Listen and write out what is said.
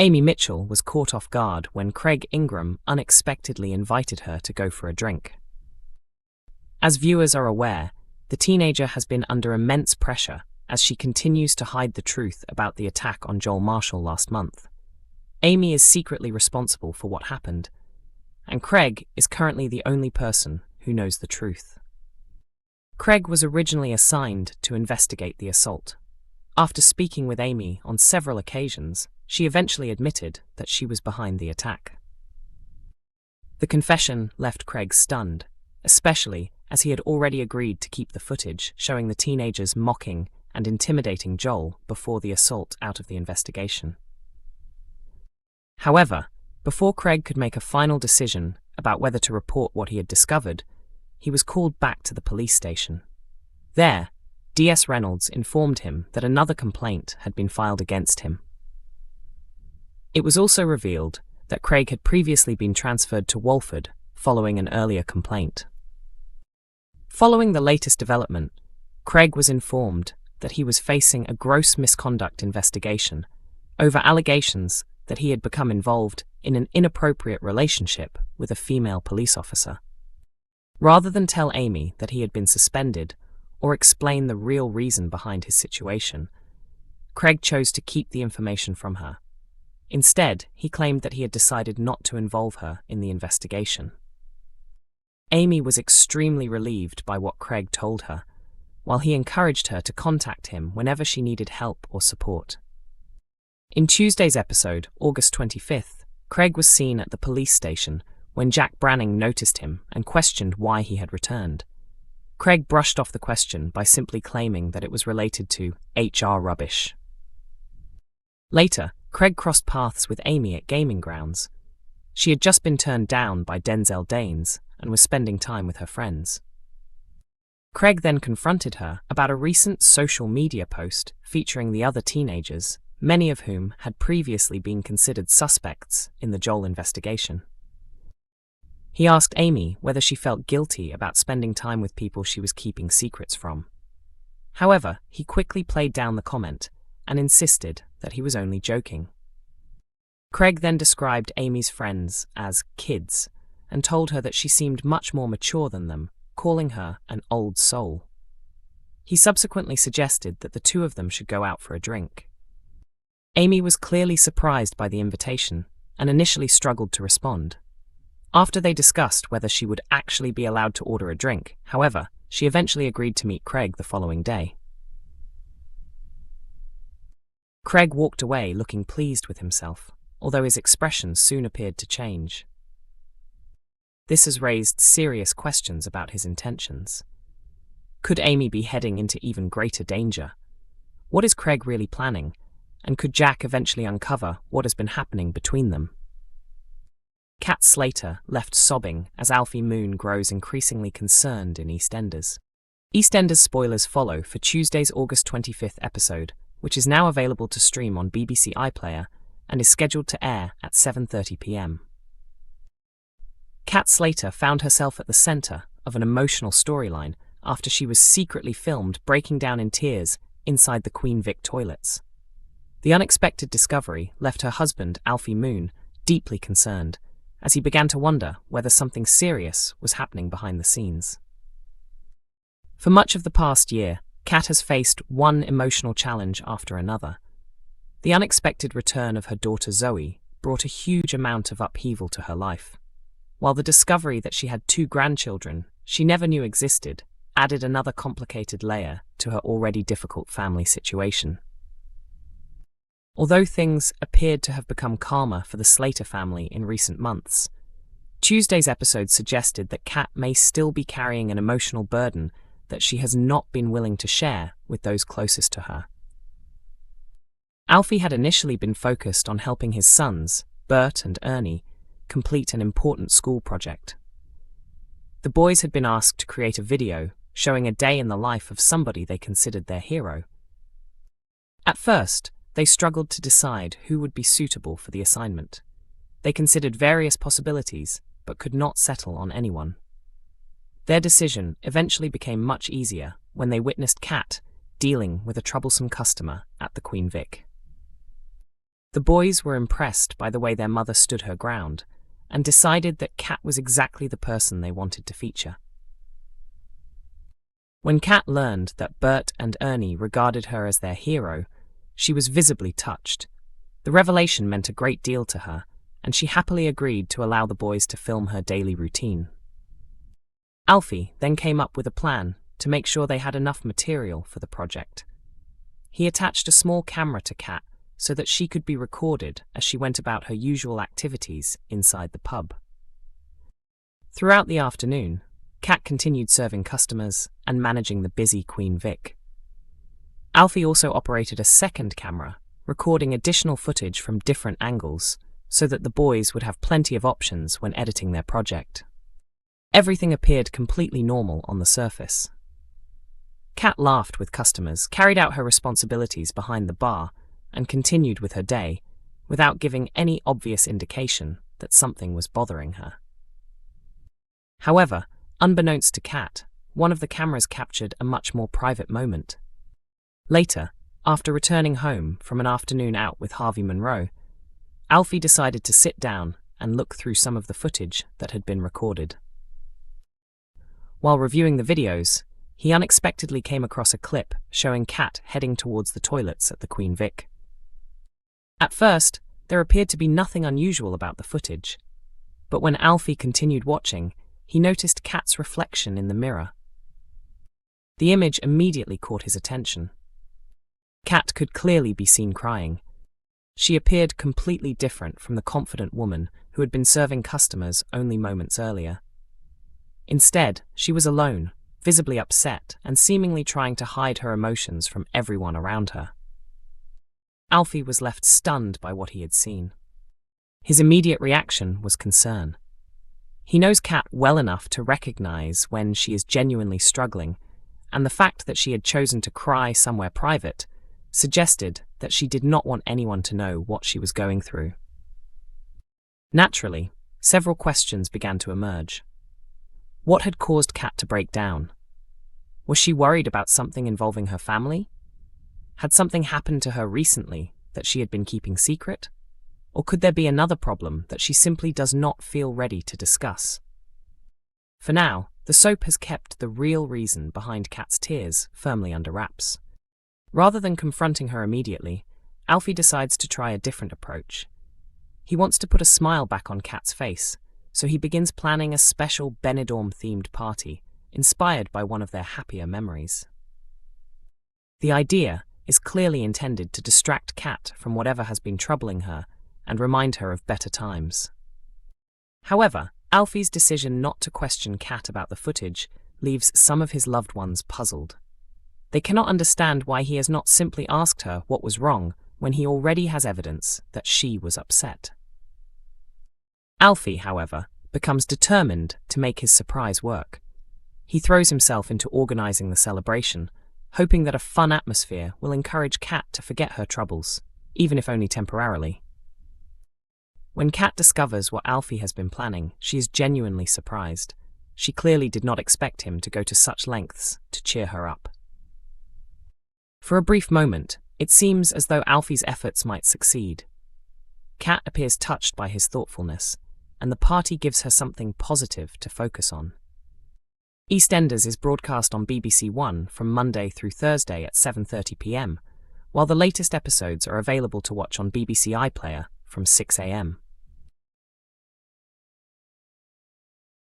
Amy Mitchell was caught off guard when Craig Ingram unexpectedly invited her to go for a drink. As viewers are aware, the teenager has been under immense pressure as she continues to hide the truth about the attack on Joel Marshall last month. Amy is secretly responsible for what happened, and Craig is currently the only person who knows the truth. Craig was originally assigned to investigate the assault. After speaking with Amy on several occasions, she eventually admitted that she was behind the attack. The confession left Craig stunned, especially as he had already agreed to keep the footage showing the teenagers mocking and intimidating Joel before the assault out of the investigation. However, before Craig could make a final decision about whether to report what he had discovered, he was called back to the police station. There, DS Reynolds informed him that another complaint had been filed against him. It was also revealed that Craig had previously been transferred to Walford following an earlier complaint. Following the latest development, Craig was informed that he was facing a gross misconduct investigation over allegations that he had become involved in an inappropriate relationship with a female police officer. Rather than tell Amy that he had been suspended or explain the real reason behind his situation, Craig chose to keep the information from her. Instead, he claimed that he had decided not to involve her in the investigation. Amy was extremely relieved by what Craig told her, while he encouraged her to contact him whenever she needed help or support. In Tuesday's episode, August 25th, Craig was seen at the police station when Jack Branning noticed him and questioned why he had returned. Craig brushed off the question by simply claiming that it was related to HR rubbish. Later, Craig crossed paths with Amy at gaming grounds. She had just been turned down by Denzel Danes and was spending time with her friends. Craig then confronted her about a recent social media post featuring the other teenagers, many of whom had previously been considered suspects in the Joel investigation. He asked Amy whether she felt guilty about spending time with people she was keeping secrets from. However, he quickly played down the comment and insisted that he was only joking. Craig then described Amy's friends as kids and told her that she seemed much more mature than them, calling her an old soul. He subsequently suggested that the two of them should go out for a drink. Amy was clearly surprised by the invitation and initially struggled to respond. After they discussed whether she would actually be allowed to order a drink, however, she eventually agreed to meet Craig the following day. Craig walked away looking pleased with himself, although his expression soon appeared to change. This has raised serious questions about his intentions. Could Amy be heading into even greater danger? What is Craig really planning? And could Jack eventually uncover what has been happening between them? Kat Slater left sobbing as Alfie Moon grows increasingly concerned in EastEnders. EastEnders spoilers follow for Tuesday's August 25th episode, which is now available to stream on BBC iPlayer and is scheduled to air at 7:30 p.m. Kat Slater found herself at the centre of an emotional storyline after she was secretly filmed breaking down in tears inside the Queen Vic toilets. The unexpected discovery left her husband, Alfie Moon, deeply concerned, as he began to wonder whether something serious was happening behind the scenes. For much of the past year, Kat has faced one emotional challenge after another. The unexpected return of her daughter Zoe brought a huge amount of upheaval to her life, while the discovery that she had 2 grandchildren she never knew existed added another complicated layer to her already difficult family situation. Although things appeared to have become calmer for the Slater family in recent months, Tuesday's episode suggested that Kat may still be carrying an emotional burden that she has not been willing to share with those closest to her. Alfie had initially been focused on helping his sons, Bert and Ernie, complete an important school project. The boys had been asked to create a video showing a day in the life of somebody they considered their hero. At first, they struggled to decide who would be suitable for the assignment. They considered various possibilities, but could not settle on anyone. Their decision eventually became much easier when they witnessed Kat dealing with a troublesome customer at the Queen Vic. The boys were impressed by the way their mother stood her ground and decided that Kat was exactly the person they wanted to feature. When Kat learned that Bert and Ernie regarded her as their hero, she was visibly touched. The revelation meant a great deal to her, and she happily agreed to allow the boys to film her daily routine. Alfie then came up with a plan to make sure they had enough material for the project. He attached a small camera to Kat so that she could be recorded as she went about her usual activities inside the pub. Throughout the afternoon, Kat continued serving customers and managing the busy Queen Vic. Alfie also operated a second camera, recording additional footage from different angles so that the boys would have plenty of options when editing their project. Everything appeared completely normal on the surface. Kat laughed with customers, carried out her responsibilities behind the bar, and continued with her day without giving any obvious indication that something was bothering her. However, unbeknownst to Kat, one of the cameras captured a much more private moment. Later, after returning home from an afternoon out with Harvey Monroe, Alfie decided to sit down and look through some of the footage that had been recorded. While reviewing the videos, he unexpectedly came across a clip showing Kat heading towards the toilets at the Queen Vic. At first, there appeared to be nothing unusual about the footage, but when Alfie continued watching, he noticed Kat's reflection in the mirror. The image immediately caught his attention. Kat could clearly be seen crying. She appeared completely different from the confident woman who had been serving customers only moments earlier. Instead, she was alone, visibly upset and seemingly trying to hide her emotions from everyone around her. Alfie was left stunned by what he had seen. His immediate reaction was concern. He knows Kat well enough to recognize when she is genuinely struggling, and the fact that she had chosen to cry somewhere private suggested that she did not want anyone to know what she was going through. Naturally, several questions began to emerge. What had caused Kat to break down? Was she worried about something involving her family? Had something happened to her recently that she had been keeping secret? Or could there be another problem that she simply does not feel ready to discuss? For now, the soap has kept the real reason behind Kat's tears firmly under wraps. Rather than confronting her immediately, Alfie decides to try a different approach. He wants to put a smile back on Kat's face, so he begins planning a special Benidorm-themed party, inspired by one of their happier memories. The idea is clearly intended to distract Kat from whatever has been troubling her and remind her of better times. However, Alfie's decision not to question Kat about the footage leaves some of his loved ones puzzled. They cannot understand why he has not simply asked her what was wrong when he already has evidence that she was upset. Alfie, however, becomes determined to make his surprise work. He throws himself into organizing the celebration, hoping that a fun atmosphere will encourage Kat to forget her troubles, even if only temporarily. When Kat discovers what Alfie has been planning, she is genuinely surprised. She clearly did not expect him to go to such lengths to cheer her up. For a brief moment, it seems as though Alfie's efforts might succeed. Kat appears touched by his thoughtfulness, and the party gives her something positive to focus on. EastEnders is broadcast on BBC One from Monday through Thursday at 7:30 p.m, while the latest episodes are available to watch on BBC iPlayer from 6 a.m.